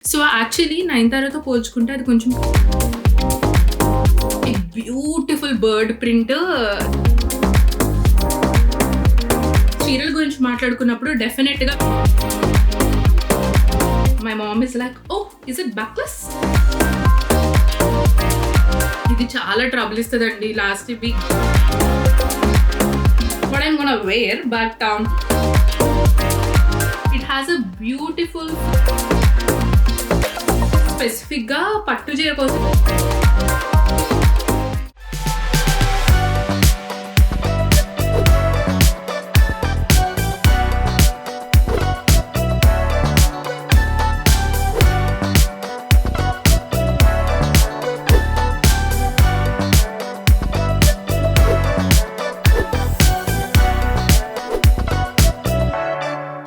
So actually నయనతారతో పోల్చుకుంటే అది కొంచెం బ్యూటిఫుల్ బర్డ్ ప్రింట్. చీరల గురించి మాట్లాడుకున్నప్పుడు డెఫినెట్గా my mom is like, oh is it backless? ఇది చాలా ట్రబుల్ ఇస్తుందండి last week. What I'm gonna wear, but it has a beautiful specific గా పట్టు చీర కోసం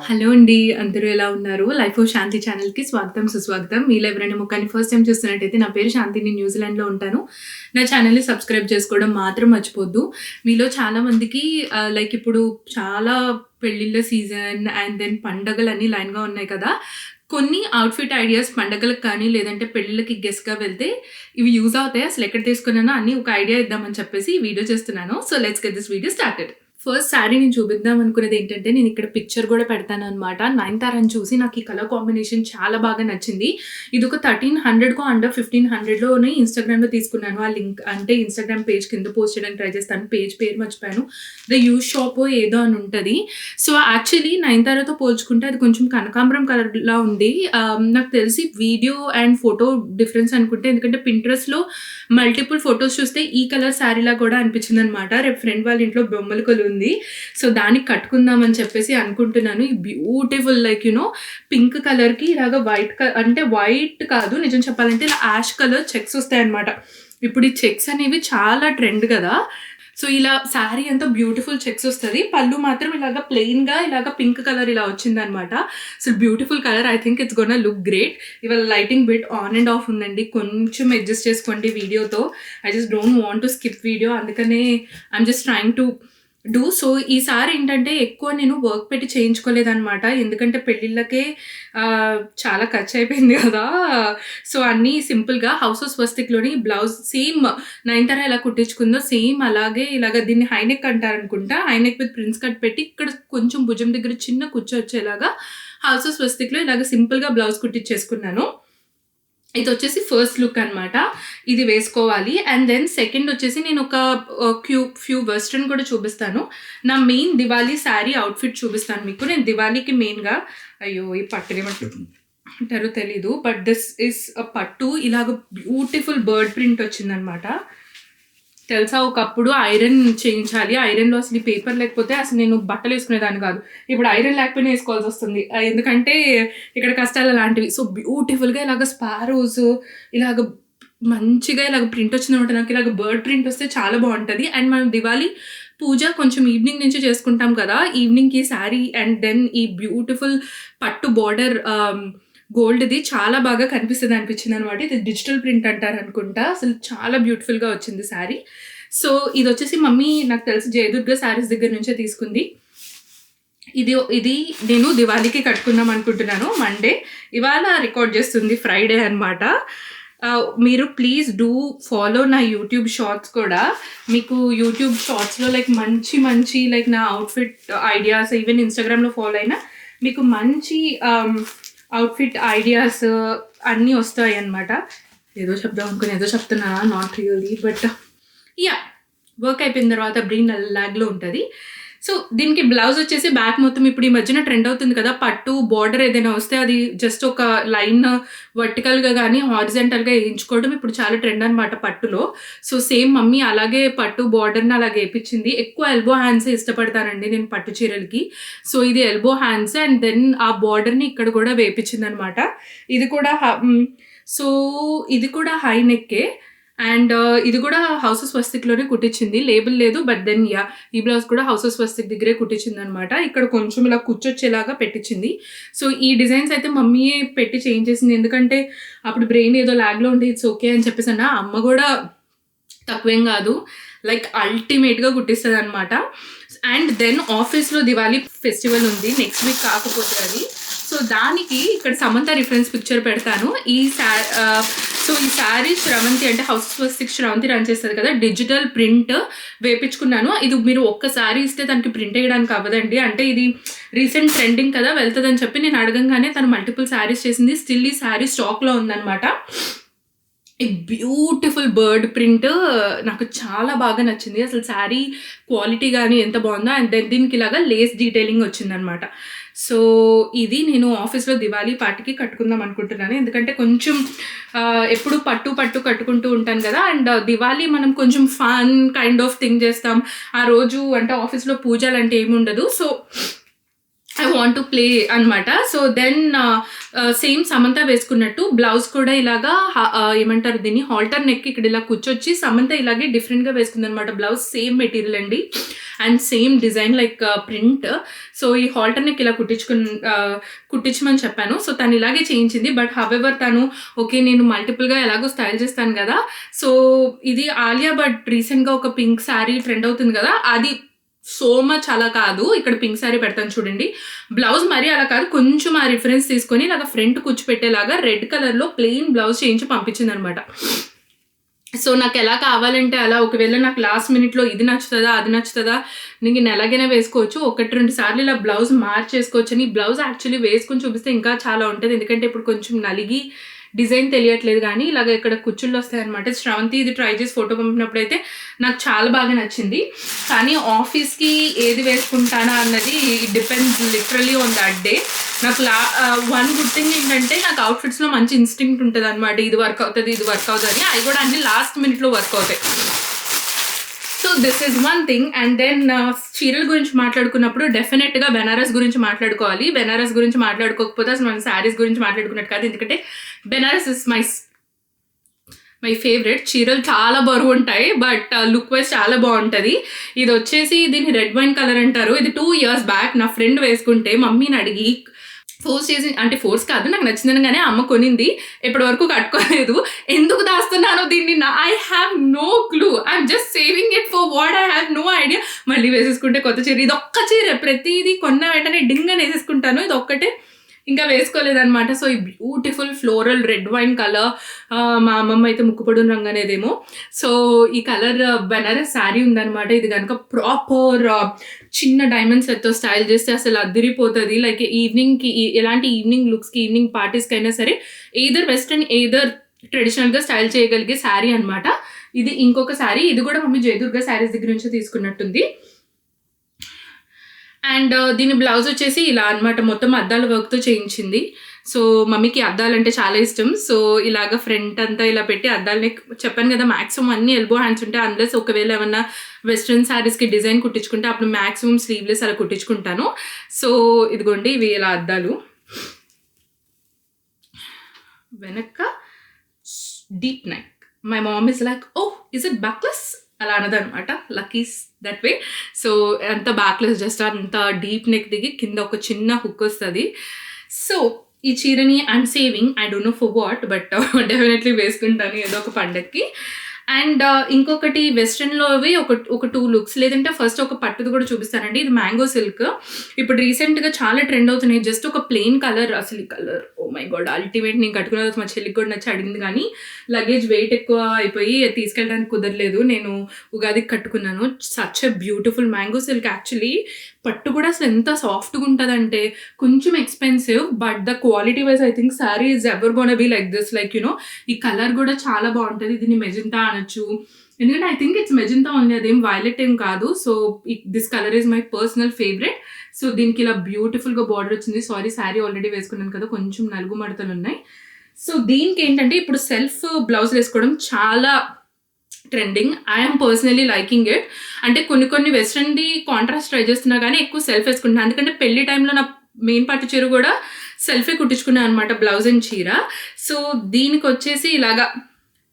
హలో అండి, అందరూ ఎలా ఉన్నారు? లైఫ్ ఆఫ్ శాంతి ఛానల్కి స్వాగతం సుస్వాగతం. మీలో ఎవరైనా ముఖాన్ని ఫస్ట్ టైం చూస్తున్నట్టయితే నా పేరు శాంతి, నేను న్యూజిలాండ్లో ఉంటాను. నా ఛానల్ని సబ్స్క్రైబ్ చేసుకోవడం మాత్రం మర్చిపోద్దు. మీలో చాలామందికి లైక్ ఇప్పుడు చాలా పెళ్ళిళ్ళ సీజన్ అండ్ దెన్ పండగలు అన్నీ లైన్గా ఉన్నాయి కదా. కొన్ని అవుట్ఫిట్ ఐడియాస్ పండగలకు కానీ లేదంటే పెళ్ళిళ్ళకి గెస్ట్గా వెళ్తే ఇవి యూజ్ అవుతాయి, అసలు ఎక్కడ తీసుకున్నానో అన్నీ ఒక ఐడియా ఇద్దామని చెప్పేసి ఈ వీడియో చేస్తున్నాను. So let's get this video started. First sari నేను చూపిద్దాం అనుకునేది ఏంటంటే, నేను ఇక్కడ పిక్చర్ కూడా పెడతాను అనమాట. నయనతారని చూసి నాకు ఈ కలర్ కాంబినేషన్ చాలా బాగా నచ్చింది. ఇది ఒక 1300కో అండర్ 1500లోనే ఇన్స్టాగ్రామ్లో తీసుకున్నాను. ఆ లింక్ అంటే ఇన్స్టాగ్రామ్ పేజ్ కింద పోస్ట్ చేయడానికి ట్రై చేస్తాను. పేజ్ పేరు మర్చిపోయాను, ద యూజ్ షాప్ ఏదో అని ఉంటుంది. సో యాక్చువల్లీ నయనతారతో పోల్చుకుంటే అది కొంచెం కనకాంబరం కలర్లా ఉంది. నాకు తెలిసి వీడియో అండ్ ఫోటో డిఫరెన్స్ అనుకుంటే, ఎందుకంటే పింట్రెస్ట్లో మల్టిపుల్ ఫొటోస్ చూస్తే ఈ కలర్ శారీలా కూడా అనిపించింది అనమాట. రేపు ఫ్రెండ్ వాళ్ళ ఇంట్లో బొమ్మల కొలు ఉంది, సో దానికి కట్టుకుందామని చెప్పేసి అనుకుంటున్నాను. ఈ బ్యూటిఫుల్ లైక్ పింక్ కలర్కి ఇలాగ అంటే వైట్ కాదు, నిజం చెప్పాలంటే ఇలా యాష్ కలర్ చెక్స్ వస్తాయి అనమాట. ఇప్పుడు ఈ చెక్స్ అనేవి చాలా ట్రెండ్ కదా. సో ఇలా శారీ అంతా బ్యూటిఫుల్ చెక్స్ వస్తుంది, పళ్ళు మాత్రం ఇలాగ ప్లెయిన్గా ఇలాగ పింక్ కలర్ ఇలా వచ్చిందనమాట. So beautiful colour, I think it's gonna look great. ఇవాళ lighting bit on and off ఉందండి, కొంచెం అడ్జస్ట్ చేసుకోండి వీడియోతో. I just don't want to skip video, అందుకనే I'm just trying to do. So ఈసారి ఏంటంటే ఎక్కువ నేను వర్క్ పెట్టి చేయించుకోలేదన్నమాట, ఎందుకంటే పెళ్ళిళ్ళకే చాలా ఖర్చు అయిపోయింది కదా. సో అన్నీ సింపుల్గా హౌస్ ఆఫ్ స్వస్తిక్లోని బ్లౌజ్ సేమ్ నయనతార ఎలా కుట్టించుకుందో సేమ్ అలాగే ఇలాగ దీన్ని హైనెక్ అంటారనుకుంటా. హైనెక్ విత్ ప్రిన్స్ కట్ పెట్టి ఇక్కడ కొంచెం భుజం దగ్గర చిన్న కుచ్చు వచ్చేలాగా హౌస్ ఆఫ్ స్వస్తిక్లో ఇలాగ సింపుల్గా బ్లౌజ్ కుట్టించేసుకున్నాను. ఇది వచ్చేసి ఫస్ట్ లుక్ అనమాట, ఇది వేసుకోవాలి. అండ్ దెన్ సెకండ్ వచ్చేసి నేను ఒక ఫ్యూ వెస్ట్రన్ కూడా చూపిస్తాను. నా మెయిన్ దివాళీ శారీ అవుట్ఫిట్ చూపిస్తాను మీకు. నేను దివాళీకి మెయిన్గా, అయ్యో ఈ పట్టునేమంటారో తెలీదు, బట్ దిస్ ఇస్ అ పట్టు. ఇలాగ బ్యూటిఫుల్ బర్డ్ ప్రింట్ వచ్చిందనమాట. తెలుసా, ఒకప్పుడు ఐరన్ చేయించాలి, ఐరన్లో అసలు ఈ పేపర్ లేకపోతే అసలు నేను బట్టలు వేసుకునేదాన్ని కాదు. ఇప్పుడు ఐరన్ లేకపోయినా వేసుకోవాల్సి వస్తుంది, ఎందుకంటే ఇక్కడ కష్టాలు అలాంటివి. సో బ్యూటిఫుల్గా ఇలాగ స్పారోస్ ఇలాగ మంచిగా ఇలాగ ప్రింట్ వచ్చిందనమాట. నాకు ఇలాగ బర్డ్ ప్రింట్ వస్తే చాలా బాగుంటుంది. అండ్ మనం దివాళీ పూజ కొంచెం ఈవినింగ్ నుంచి చేసుకుంటాం కదా, ఈవినింగ్కి శారీ అండ్ దెన్ ఈ బ్యూటిఫుల్ పట్టు బార్డర్ గోల్డ్ది చాలా బాగా కనిపిస్తుంది అనిపించింది అనమాట. ఇది డిజిటల్ ప్రింట్ అంటారు అనుకుంటా, అసలు చాలా బ్యూటిఫుల్గా వచ్చింది శారీ. సో ఇది వచ్చేసి మమ్మీ నాకు తెలిసి జయదుర్గ శారీస్ దగ్గర నుంచే తీసుకుంది. ఇది నేను దివాళీకి కట్టుకుందాం అనుకుంటున్నాను. మండే, ఇవాళ రికార్డ్ చేస్తుంది ఫ్రైడే అనమాట. మీరు ప్లీజ్ డూ ఫాలో నా యూట్యూబ్ షార్ట్స్ కూడా. మీకు యూట్యూబ్ షార్ట్స్లో లైక్ మంచి లైక్ నా అవుట్ఫిట్ ఐడియాస్, ఈవెన్ ఇన్స్టాగ్రామ్లో ఫాలో అయినా మీకు మంచి అవుట్ఫిట్ ఐడియాస్ అన్నీ వస్తాయి అన్నమాట. ఏదో చెప్దాం అనుకుని ఏదో చెప్తున్నా, not really, but yeah work అయిపోయిన తర్వాత బ్రెయిన్ లాగ్లో ఉంటుంది. సో దీనికి బ్లౌజ్ వచ్చేసి బ్యాక్ మొత్తం ఇప్పుడు ఈ మధ్యన ట్రెండ్ అవుతుంది కదా, పట్టు బార్డర్ ఏదైనా వస్తే అది జస్ట్ ఒక లైన్ వర్టికల్గా కానీ హారిజెంటల్గా వేయించుకోవడం ఇప్పుడు చాలా ట్రెండ్ అనమాట పట్టులో. సో సేమ్ మమ్మీ అలాగే పట్టు బార్డర్ని అలాగే వేయించింది. ఎక్కువ ఎల్బో హ్యాండ్స్ ఇష్టపడతానండి నేను పట్టు చీరలకి. సో ఇది ఎల్బో హ్యాండ్స్ అండ్ దెన్ ఆ బార్డర్ని ఇక్కడ కూడా వేయించింది అనమాట. ఇది కూడా హై నెక్కే. అండ్ ఇది కూడా హౌస్ ఆఫ్ స్వస్తిక్లోనే కుట్టించింది, లేబుల్ లేదు, బట్ దెన్ యా ఈ బ్లౌజ్ కూడా హౌస్ ఆఫ్ స్వస్తిక్ దగ్గరే కుట్టించింది అనమాట. ఇక్కడ కొంచెం ఇలా కూర్చొచ్చేలాగా పెట్టించింది. సో ఈ డిజైన్స్ అయితే మమ్మీయే పెట్టి చేంజ్ చేసింది, ఎందుకంటే అప్పుడు బ్రెయిన్ ఏదో లాగ్లో ఉండి ఇట్స్ ఓకే అని చెప్పేసి అన్న. అమ్మ కూడా తక్కువేం కాదు, లైక్ అల్టిమేట్గా కుట్టిస్తుంది అనమాట. అండ్ దెన్ ఆఫీస్లో దివాళీ ఫెస్టివల్ ఉంది నెక్స్ట్ వీక్, కాకపోతే అది సో దానికి ఇక్కడ సమంత రిఫరెన్స్ పిక్చర్ పెడతాను. ఈ శారీ శ్రవంతి అంటే హౌస్ ఫస్ట్ 6 శ్రవంతి రన్ చేస్తుంది కదా, డిజిటల్ ప్రింట్ వేపించుకున్నాను. ఇది మీరు ఒక్క శారీ ఇస్తే దానికి ప్రింట్ వేయడానికి అవ్వదండి. అంటే ఇది రీసెంట్ ట్రెండింగ్ కదా, వెళ్తుందని చెప్పి నేను అడగంగానే తను మల్టిపుల్ శారీస్ చేసింది. స్టిల్ ఈ శారీ స్టాక్లో ఉందన్నమాట. ఈ బ్యూటిఫుల్ బర్డ్ ప్రింట్ నాకు చాలా బాగా నచ్చింది. అసలు శారీ క్వాలిటీ కానీ ఎంత బాగుందో. అండ్ దెన్ దీనికి ఇలాగా లేస్ డీటెయిలింగ్ వచ్చిందనమాట. సో ఇది నేను ఆఫీస్లో దివాళీ పార్టీకి కట్టుకుందాం అనుకుంటున్నాను. ఎందుకంటే కొంచెం ఎప్పుడు పట్టు కట్టుకుంటూ ఉంటాను కదా, అండ్ దివాళీ మనం కొంచెం ఫన్ కైండ్ ఆఫ్ థింగ్ చేస్తాం ఆ రోజు. అంటే ఆఫీస్లో పూజలు అంటే ఏమి ఉండదు. So I want to play అనమాట. సో దెన్ సేమ్ సమంత వేసుకున్నట్టు బ్లౌజ్ కూడా ఇలాగా ఏమంటారు దీన్ని, హాల్టర్ నెక్ ఇక్కడ ఇలా కూర్చొచ్చి సమంత ఇలాగే డిఫరెంట్గా వేసుకుంది అనమాట. బ్లౌజ్ సేమ్ మెటీరియల్ అండి and same design like print. So ఈ హాల్టర్ నెక్ ఇలా కుట్టించమని చెప్పాను. సో తను ఇలాగే చేయించింది. బట్ హవెవర్ తను ఓకే నేను మల్టిపుల్గా ఎలాగో స్టైల్ చేస్తాను కదా. సో ఇది ఆలియా భట్ రీసెంట్గా ఒక పింక్ శారీ ట్రెండ్ అవుతుంది కదా, అది సో మచ్ అలా కాదు. ఇక్కడ పింక్ శారీ పెడతాను చూడండి. బ్లౌజ్ మరీ అలా కాదు, కొంచెం ఆ రిఫరెన్స్ తీసుకొని ఇలాగ ఫ్రంట్ కూర్చోపెట్టేలాగా రెడ్ కలర్లో ప్లెయిన్ బ్లౌజ్ చేయించి పంపించింది అనమాట. సో నాకు ఎలా కావాలంటే అలా, ఒకవేళ నాకు లాస్ట్ మినిట్లో ఇది నచ్చుతుందా అది నచ్చుతుందా, నేను ఎలాగైనా వేసుకోవచ్చు. 1-2 సార్లు ఇలా బ్లౌజ్ మార్చేసుకోవచ్చు. అని బ్లౌజ్ యాక్చువల్లీ వేసుకొని చూపిస్తే ఇంకా చాలా ఉంటుంది. ఎందుకంటే ఇప్పుడు కొంచెం నలిగి డిజైన్ తెలియట్లేదు, కానీ ఇలాగ ఇక్కడ కుచ్చుళ్ళు వస్తాయన్నమాట. శ్రవంతి ఇది ట్రై చేసి ఫోటో పంపినప్పుడు అయితే నాకు చాలా బాగా నచ్చింది. కానీ ఆఫీస్కి ఏది వేసుకుంటానా అన్నది depends literally on that day. నాకు వన్ గుడ్ థింగ్ ఏంటంటే నాకు అవుట్ఫిట్స్లో మంచి ఇన్స్టింక్ట్ ఉంటుంది అనమాట. ఇది వర్క్ అవుతుంది అని. అవి కూడా అన్ని లాస్ట్ మినిట్లో వర్క్ అవుతాయి. So this is one thing. And then చీరల గురించి మాట్లాడుకున్నప్పుడు డెఫినెట్గా బెనారస్ గురించి మాట్లాడుకోవాలి. బెనారస్ గురించి మాట్లాడుకోకపోతే అసలు మన శారీస్ గురించి మాట్లాడుకున్నట్టు కాదు. ఎందుకంటే బెనారస్ ఇస్ మై ఫేవరెట్. చీరలు చాలా బరువు ఉంటాయి, బట్ లుక్ వైజ్ చాలా బాగుంటుంది. ఇది వచ్చేసి దీన్ని రెడ్ వైన్ కలర్ అంటారు. ఇది 2 years బ్యాక్ నా ఫ్రెండ్ వేసుకుంటే మమ్మీని అడిగి ఫోర్స్ చేసి, అంటే ఫోర్స్ కాదు, నాకు నచ్చిందనగానే అమ్మ కొనింది. ఇప్పటి వరకు కట్టుకోలేదు. ఎందుకు దాస్తున్నానో దీన్ని I have no clue. I'm just saving it for what I have no idea. మళ్ళీ వేసేసుకుంటే కొత్త చీర, ఇది ఒక్క చీర ప్రతిదీ కొన్న వెంటనే డింగ్ అని వేసేసుకుంటాను. ఇది ఒక్కటే ఇంకా వేసుకోలేదన్నమాట. సో ఈ beautiful floral red wine colour, మా అమ్మమ్మ అయితే ముక్కుపొడున రంగు అనేదేమో. సో ఈ కలర్ బెనారస్ శారీ ఉందన్నమాట. ఇది కనుక ప్రాపర్ చిన్న డైమండ్ సెట్తో స్టైల్ చేస్తే అసలు అదిరిపోతుంది. లైక్ ఈవినింగ్కి, ఎలాంటి ఈవినింగ్ లుక్స్కి, ఈవినింగ్ పార్టీస్కి అయినా సరే ఎయిదర్ వెస్ట్రన్ ఎయిదర్ ట్రెడిషనల్గా స్టైల్ చేయగలిగే శారీ అనమాట. ఇది ఇంకొక శారీ. ఇది కూడా మమ్మీ జయదుర్గ శారీస్ దగ్గర నుంచి తీసుకున్నట్టుంది. అండ్ దీని బ్లౌజ్ వచ్చేసి ఇలా అనమాట, మొత్తం అద్దాల వర్క్తో చేయించింది. సో మమ్మీకి అద్దాలంటే చాలా ఇష్టం. సో ఇలాగ ఫ్రంట్ అంతా ఇలా పెట్టి అద్దాలని, చెప్పాను కదా మ్యాక్సిమం అన్ని ఎల్బో హ్యాండ్స్ ఉంటాయి. అన్లెస్ ఒకవేళ ఏమన్నా వెస్ట్రన్ శారీస్కి డిజైన్ కుట్టించుకుంటే అప్పుడు మ్యాక్సిమం స్లీవ్లెస్ అలా కుట్టించుకుంటాను. సో ఇదిగోండి ఇవి ఇలా అద్దాలు. వెనక్క deep neck. My mom is like, oh is it backless అలా అనదనమాట. Lucky's that way. సో అంత బ్యాక్లెస్, జస్ట్ అంత డీప్ నెక్ దిగి కింద ఒక చిన్న హుక్ వస్తుంది. సో ఈ చీరని I'm saving, I don't know for what, but definitely వేసుకుంటాను ఏదో ఒక పండగకి. అండ్ ఇంకొకటి వెస్ట్రన్లోవి ఒక 2 లుక్స్, లేదంటే ఫస్ట్ ఒక పట్టుది కూడా చూపిస్తానండి. ఇది మ్యాంగో సిల్క్. ఇప్పుడు రీసెంట్గా చాలా ట్రెండ్ అవుతున్నాయి. జస్ట్ ఒక ప్లెయిన్ కలర్. అసలు ఈ colour oh my god ultimate. నేను కట్టుకున్న మా చెల్లికి కూడా నచ్చి అడిగింది, కానీ లగేజ్ వెయిట్ ఎక్కువ అయిపోయి తీసుకెళ్ళడానికి కుదరలేదు. నేను ఉగాదికి కట్టుకున్నాను. Such a beautiful mango silk. Actually పట్టు కూడా అసలు ఎంత సాఫ్ట్గా ఉంటుందంటే, కొంచెం expensive, but the quality wise I think sari is ever gonna be like this. Like you know ఈ కలర్ కూడా చాలా బాగుంటుంది. దీన్ని మెజంతా అనొచ్చు, ఎందుకంటే I think it's magenta only, అదేం వైలెట్ ఏం కాదు. So this colour is my personal favourite. So దీనికి ఇలా బ్యూటిఫుల్గా బార్డర్ వచ్చింది. సారీ శారీ ఆల్రెడీ వేసుకున్నాను కదా, కొంచెం నలుగు మడతలు ఉన్నాయి. సో దీనికి ఏంటంటే ఇప్పుడు సెల్ఫ్ బ్లౌజ్ వేసుకోవడం చాలా trending. I'm personally liking it. అంటే కొన్ని వెస్ట్రన్ది కాంట్రాస్ట్ ట్రై చేస్తున్నా కానీ ఎక్కువ సెల్ఫ్ వేసుకుంటున్నాను. ఎందుకంటే పెళ్లి టైంలో నా మెయిన్ పట్టు చీర కూడా సెల్ఫే కుట్టించుకున్నాను అనమాట, బ్లౌజ్ అండ్ చీర. సో దీనికి వచ్చేసి ఇలాగా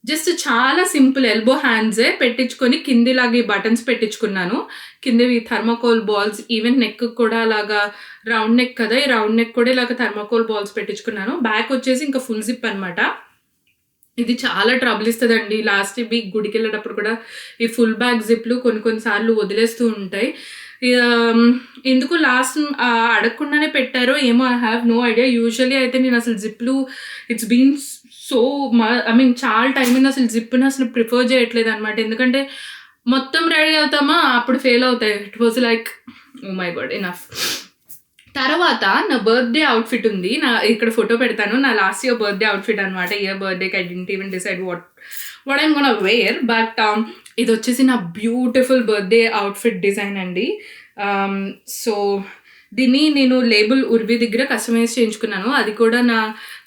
జస్ట్ చాలా సింపుల్ ఎల్బో హ్యాండ్సే పెట్టించుకొని కిందిలాగా ఈ బటన్స్ పెట్టించుకున్నాను. కిందవి థర్మాకోల్ బాల్స్, ఈవెన్ నెక్ కూడా అలాగా రౌండ్ నెక్ కదా, ఈ రౌండ్ నెక్ కూడా ఇలాగ థర్మాకోల్ బాల్స్ పెట్టించుకున్నాను. బ్యాక్ వచ్చేసి ఇంకా ఫుల్ జిప్ అనమాట. ఇది చాలా ట్రబుల్ ఇస్తుందండి. లాస్ట్ వీక్ గుడికి వెళ్ళేటప్పుడు కూడా ఈ ఫుల్ బ్యాక్ జిప్లు కొన్నిసార్లు వదిలేస్తూ ఉంటాయి. ఎందుకు లాస్ట్ అడగకుండానే పెట్టారో ఏమో, I have no idea. Usually అయితే నేను అసలు జిప్లు it's been so I mean చాలా టైం అయింది అసలు జిప్ని అసలు ప్రిఫర్ చేయట్లేదు అనమాట. ఎందుకంటే మొత్తం రెడీ అవుతామా అప్పుడు ఫెయిల్ అవుతాయి. It was like oh my god enough. తర్వాత నా బర్త్డే అవుట్ఫిట్ ఉంది, ఇక్కడ ఫోటో పెడతాను. నా లాస్ట్ ఇయర్ బర్త్డే అవుట్ఫిట్ అనమాట. ఇయర్ బర్త్డేకి I didn't even decide what I'm gonna wear. But ఇది వచ్చేసి నా బ్యూటిఫుల్ బర్త్డే అవుట్ఫిట్ డిజైన్ అండి. సో దీన్ని నేను లేబుల్ ఉర్వి దగ్గర కస్టమైజ్ చేయించుకున్నాను. అది కూడా నా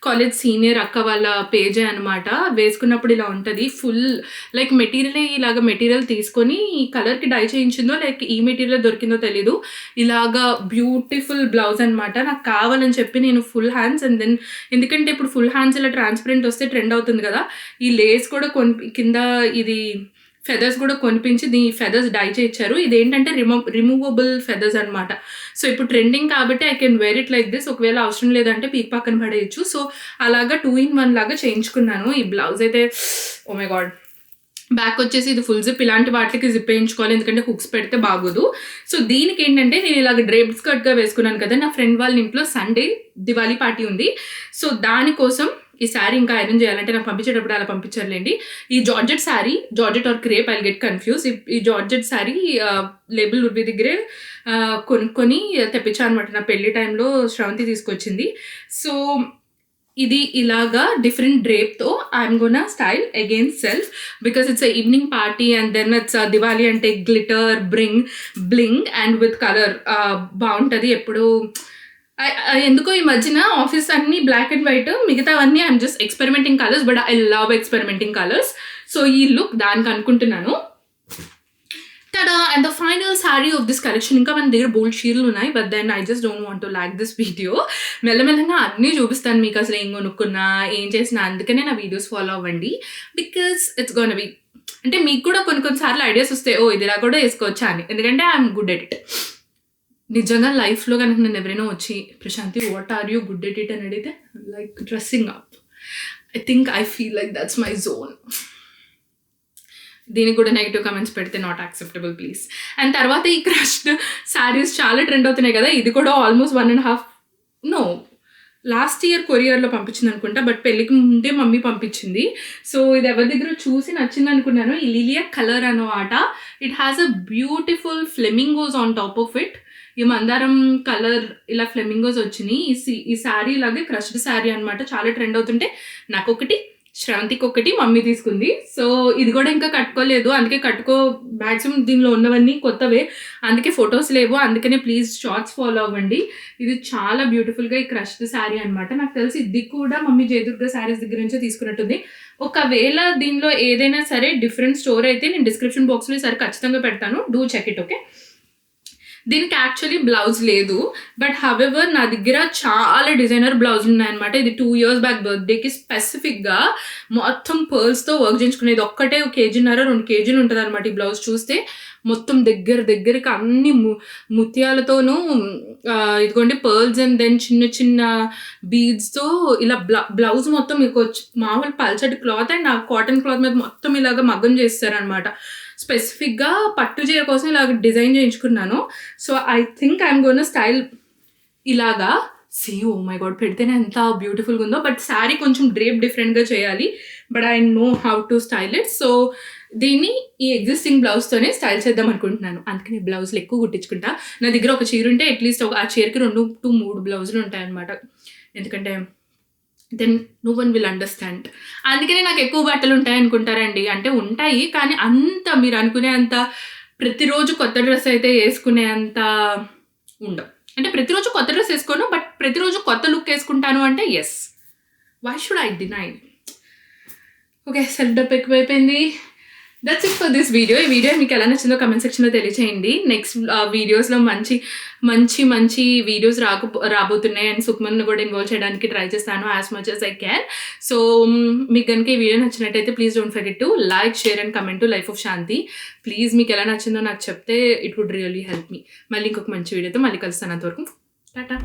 కాలేజ్ సీనియర్ అక్క వాళ్ళ పేజే అనమాట. వేసుకున్నప్పుడు ఇలా ఉంటుంది. ఫుల్ లైక్ ఇలాగ మెటీరియల్ తీసుకొని ఈ కలర్కి డై చేయించిందో లైక్ ఈ మెటీరియల్ దొరికిందో తెలీదు. ఇలాగా బ్యూటిఫుల్ బ్లౌజ్ అనమాట. నాకు కావాలని చెప్పి నేను ఫుల్ హ్యాండ్స్ అండ్ దెన్ ఎందుకంటే ఇప్పుడు ఫుల్ హ్యాండ్స్ ఇలా ట్రాన్స్పరెంట్ వస్తే ట్రెండ్ అవుతుంది కదా, ఈ లేస్ కూడా కింద ఇది ఫెదర్స్ కూడా కొనిపించి దీని ఫెదర్స్ డై చేయించారు. ఇదేంటంటే రిమూవబుల్ ఫెదర్స్ అనమాట. సో ఇప్పుడు ట్రెండింగ్ కాబట్టి I can wear it like this. ఒకవేళ అవసరం లేదంటే పీక్ పక్కన పడేయచ్చు. సో అలాగా 2-in-1 లాగా చేయించుకున్నాను. ఈ బ్లౌజ్ అయితే ఓ మై గాడ్. బ్యాక్ వచ్చేసి ఇది ఫుల్ జిప్. ఇలాంటి వాటికి జిప్ వేయించుకోవాలి ఎందుకంటే హుక్స్ పెడితే బాగోదు. సో దీనికి ఏంటంటే నేను ఇలాగ డ్రేప్డ్ స్కర్ట్గా వేసుకున్నాను కదా, నా ఫ్రెండ్ వాళ్ళ ఇంట్లో సండే దివాళీ పార్టీ ఉంది. సో దానికోసం ఈ శారీ ఇంకా ఐరన్ చేయాలంటే నాకు పంపించేటప్పుడు అలా పంపించారులేండి. ఈ georgette saree, georgette or crepe, I get confuse. ఈ జార్జెట్ శారీ లేబుల్ ఉర్వి దగ్గరే కొనుక్కొని తెప్పించాను అనమాట. నా పెళ్లి టైంలో శ్రవంతి తీసుకొచ్చింది. సో ఇది ఇలాగా డిఫరెంట్ డ్రేప్తో I'm gonna style again self because it's evening party and then it's Diwali అంటే glitter bling and with colour బాగుంటుంది. ఎప్పుడు ఎందుకో ఈ మధ్యన ఆఫీస్ అన్ని బ్లాక్ అండ్ వైట్, మిగతావన్నీ I'm just experimenting colours, but I love experimenting colours. So ఈ look దానికి అనుకుంటున్నాను. tada, and the final saree of this collection. ఇంకా మన దగ్గర బోల్డ్ చీరలు ఉన్నాయి, but then I just don't want to lag this video. మెల్లమెల్లగా అన్నీ చూపిస్తాను మీకు అసలు ఏం కొనుక్కున్నా ఏం చేసినా. అందుకనే నా వీడియోస్ ఫాలో అవ్వండి బికాస్ ఇట్స్ గోన్ బి అంటే మీకు కూడా కొన్నిసార్లు ఐడియాస్ వస్తాయి, ఓ ఇది ఇలా కూడా వేసుకోవచ్చా అని. ఎందుకంటే ఐఎమ్ గుడ్ ఎట్ ఇట్. నిజంగా లైఫ్లో కనుక నేను ఎవరైనా వచ్చి Prashanthi what are you good at it అని అడిగితే like dressing up. I think I feel like that's my zone. దీనికి కూడా నెగిటివ్ కామెంట్స్ పెడితే నాట్ యాక్సెప్టబుల్ ప్లీజ్. అండ్ తర్వాత ఈ క్రష్డ్ శారీస్ చాలా ట్రెండ్ అవుతున్నాయి కదా, ఇది కూడా ఆల్మోస్ట్ 1.5 లాస్ట్ ఇయర్ కొరియర్లో పంపించింది అనుకుంటా, బట్ పెళ్ళికి ముందే మమ్మీ పంపించింది. సో ఇది ఎవరి దగ్గర చూసి నచ్చింది అనుకున్నాను. ఈ లిలియా కలర్ అన్నమాట. It has a beautiful flamingos on top of it. ఈ మందారం కలర్ ఇలా ఫ్లెమింగోస్ వచ్చినాయి. ఈ శారీ ఇలాగే క్రష్డ్ శారీ అనమాట. చాలా ట్రెండ్ అవుతుంటే నాకు ఒకటి, శ్రవంతికి ఒకటి, మమ్మీ తీసుకుంది. సో ఇది కూడా ఇంకా కట్టుకోలేదు, అందుకే మ్యాక్సిమం దీనిలో ఉన్నవన్నీ కొత్తవే, అందుకే ఫొటోస్ లేవు. అందుకనే ప్లీజ్ షార్ట్స్ ఫాలో అవ్వండి. ఇది చాలా బ్యూటిఫుల్గా ఈ క్రష్డ్ శారీ అనమాట. నాకు తెలిసి ఇది కూడా మమ్మీ జయదుర్గ శారీస్ దగ్గర నుంచే తీసుకున్నట్టుంది. ఒకవేళ దీనిలో ఏదైనా సరే డిఫరెంట్ స్టోర్ అయితే నేను డిస్క్రిప్షన్ బాక్స్లో సరే ఖచ్చితంగా పెడతాను, డూ చెక్ ఇట్. ఓకే, దీనికి యాక్చువల్లీ బ్లౌజ్ లేదు, బట్ హవెవర్ నా దగ్గర చాలా డిజైనర్ బ్లౌజులు ఉన్నాయన్నమాట. ఇది 2 years బ్యాక్ బర్త్డేకి స్పెసిఫిక్గా మొత్తం పర్ల్స్తో వర్క్ చేయించుకునేది. ఒక్కటే 1.5 kg 2 kg ఉంటుంది అనమాట. ఈ బ్లౌజ్ చూస్తే మొత్తం దగ్గరికి అన్ని ముత్యాలతోనూ ఇదిగోండి పర్ల్స్ అండ్ దెన్ చిన్న చిన్న బీడ్స్తో ఇలా బ్లౌజ్ మొత్తం మీకు మామూలు పల్చటి క్లాత్ అండ్ ఆ కాటన్ క్లాత్ మీద మొత్తం ఇలాగ మగ్గం చేస్తారనమాట. స్పెసిఫిక్గా పట్టు చీర కోసం ఇలాగ డిజైన్ చేయించుకున్నాను. So I think I'm gonna style ఇలాగా. ఓ మై గాడ్, పెడితేనే ఎంత బ్యూటిఫుల్గా ఉందో. బట్ శారీ కొంచెం డ్రేప్ డిఫరెంట్గా చేయాలి, but I know how to style it. So దీన్ని ఈ ఎగ్జిస్టింగ్ బ్లౌజ్తోనే స్టైల్ చేద్దాం అనుకుంటున్నాను. అందుకని బ్లౌజులు ఎక్కువ కుట్టించుకుంటా. నా దగ్గర ఒక చీర ఉంటే అట్లీస్ట్ ఆ చీరకి 2-3 బ్లౌజులు ఉంటాయన్నమాట. ఎందుకంటే then no one will understand. అందుకనే నాకు ఎక్కువ బట్టలు ఉంటాయి అనుకుంటారండి. అంటే ఉంటాయి, కానీ అంత మీరు అనుకునే అంత ప్రతిరోజు కొత్త డ్రెస్ అయితే వేసుకునే అంత ఉండవు. అంటే ప్రతిరోజు కొత్త డ్రెస్ వేసుకోను, బట్ ప్రతిరోజు కొత్త లుక్ వేసుకుంటాను అంటే yes, why should I deny. Okay, self డప్ ఎక్కువైపోయింది. That's it for this video. ఈ వీడియో మీకు ఎలా నచ్చిందో కమెంట్ సెక్షన్లో తెలియచేయండి. నెక్స్ట్ వీడియోస్లో మంచి వీడియోస్ రాబోతున్నాయి అండ్ సుక్మన్ను కూడా ఇన్వాల్వ్ చేయడానికి ట్రై చేస్తాను as much as I can. So మీకు కనుక ఈ వీడియో నచ్చినట్టయితే please don't forget to like, share and comment to life of Shanthi. Please మీకు ఎలా నచ్చిందో నాకు చెప్తే it would really help me. మళ్ళీ ఇంకొక మంచి వీడియోతో మళ్ళీ కలుస్తాను. అంతవరకు టాటా.